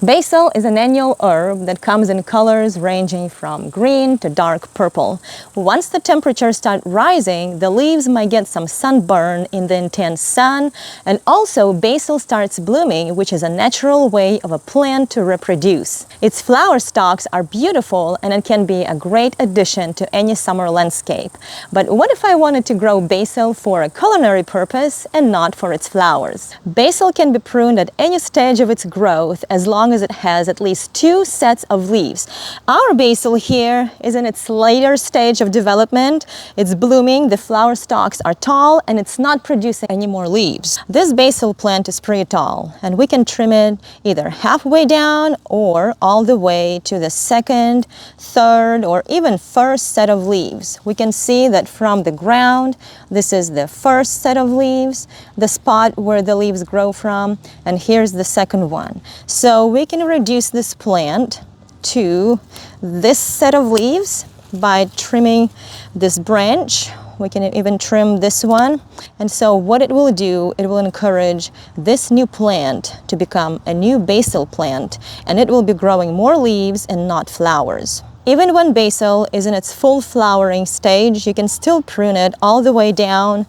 Basil is an annual herb that comes in colors ranging from green to dark purple. Once the temperatures start rising, the leaves might get some sunburn in the intense sun, and also basil starts blooming, which is a natural way of a plant to reproduce. Its flower stalks are beautiful and it can be a great addition to any summer landscape. But what if I wanted to grow basil for a culinary purpose and not for its flowers? Basil can be pruned at any stage of its growth as long as it has at least 2 sets of leaves. Our basil here is in its later stage of development. It's blooming, the flower stalks are tall, and it's not producing any more leaves. This basil plant is pretty tall, and we can trim it either halfway down or all the way to the second, third, or even first set of leaves. We can see that from the ground, this is the first set of leaves, the spot where the leaves grow from, and here's the second one. So we can reduce this plant to this set of leaves by trimming this branch. We can even trim this one. And so what it will do, it will encourage this new plant to become a new basil plant, and it will be growing more leaves and not flowers. Even when basil is in its full flowering stage, you can still prune it all the way down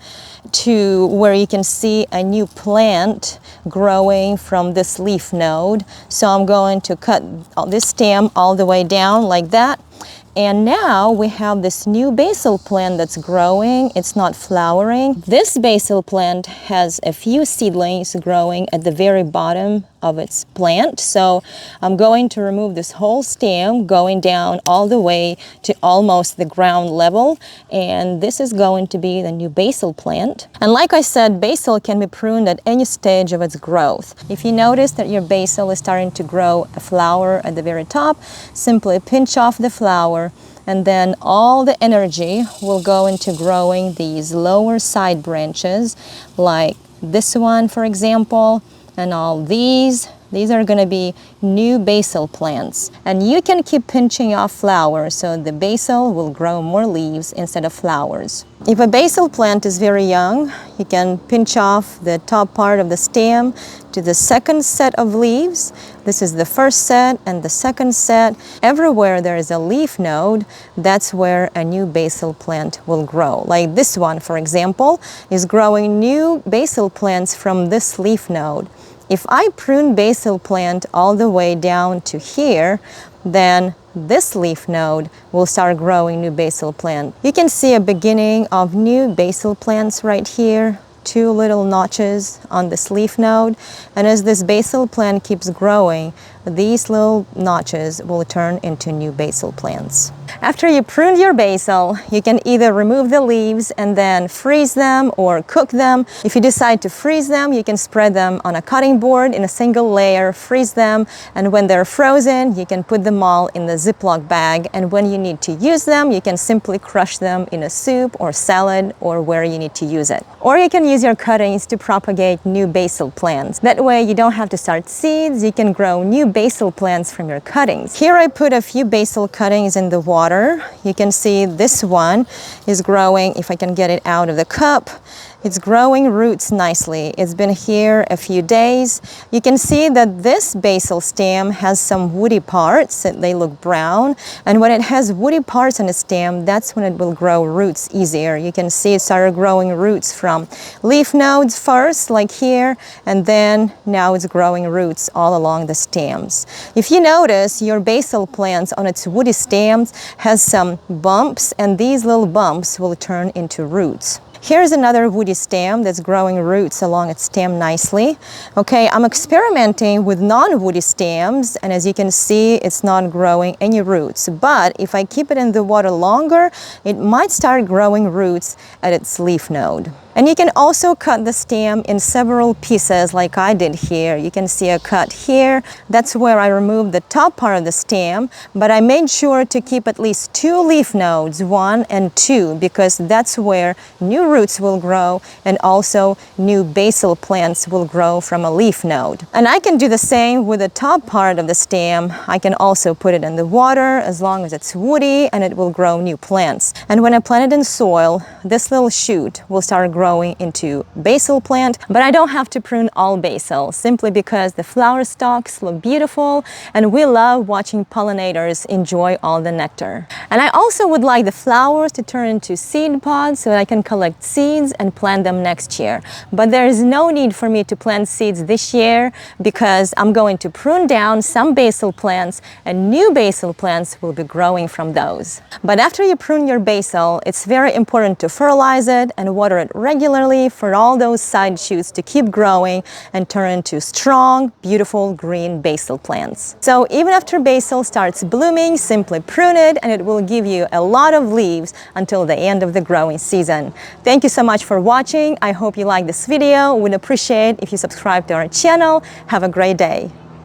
to where you can see a new plant growing from this leaf node. So I'm going to cut this stem all the way down like that. And now we have this new basil plant that's growing. It's not flowering. This basil plant has a few seedlings growing at the very bottom of its plant. So I'm going to remove this whole stem going down all the way to almost the ground level. And this is going to be the new basil plant. And like I said, basil can be pruned at any stage of its growth. If you notice that your basil is starting to grow a flower at the very top, simply pinch off the flower, and then all the energy will go into growing these lower side branches, like this one, for example, and all these. These are going to be new basil plants. And you can keep pinching off flowers so the basil will grow more leaves instead of flowers. If a basil plant is very young, you can pinch off the top part of the stem to the second set of leaves. This is the first set and the second set. Everywhere there is a leaf node, that's where a new basil plant will grow. Like this one, for example, is growing new basil plants from this leaf node. If I prune basil plant all the way down to here, then this leaf node will start growing new basil plant. You can see a beginning of new basil plants right here, 2 little notches on this leaf node. And as this basil plant keeps growing, these little notches will turn into new basil plants. After you prune your basil, you can either remove the leaves and then freeze them or cook them. If you decide to freeze them, you can spread them on a cutting board in a single layer, freeze them, and when they're frozen, you can put them all in the Ziploc bag, and when you need to use them, you can simply crush them in a soup or salad or where you need to use it. Or you can use your cuttings to propagate new basil plants. That way you don't have to start seeds, you can grow new basil plants from your cuttings. Here I put a few basil cuttings in the water. You can see this one is growing, if I can get it out of the cup. It's growing roots nicely. It's been here a few days. You can see that this basil stem has some woody parts. They look brown. And when it has woody parts on the stem, that's when it will grow roots easier. You can see it started growing roots from leaf nodes first, like here, and then now it's growing roots all along the stems. If you notice, your basil plants on its woody stems has some bumps, and these little bumps will turn into roots. Here's another woody stem that's growing roots along its stem nicely. Okay, I'm experimenting with non-woody stems, and as you can see, it's not growing any roots. But if I keep it in the water longer, it might start growing roots at its leaf node. And you can also cut the stem in several pieces like I did here. You can see a cut here. That's where I removed the top part of the stem, but I made sure to keep at least 2 leaf nodes, 1 and 2, because that's where new roots will grow and also new basil plants will grow from a leaf node. And I can do the same with the top part of the stem. I can also put it in the water as long as it's woody, and it will grow new plants. And when I plant it in soil, this little shoot will start growing growing into basil plant. But I don't have to prune all basil, simply because the flower stalks look beautiful and we love watching pollinators enjoy all the nectar. And I also would like the flowers to turn into seed pods so that I can collect seeds and plant them next year. But there is no need for me to plant seeds this year because I'm going to prune down some basil plants and new basil plants will be growing from those. But after you prune your basil, it's very important to fertilize it and water it regularly for all those side shoots to keep growing and turn into strong, beautiful green basil plants. So even after basil starts blooming, simply prune it and it will give you a lot of leaves until the end of the growing season. Thank you so much for watching. I hope you like this video. Would appreciate if you subscribe to our channel. Have a great day.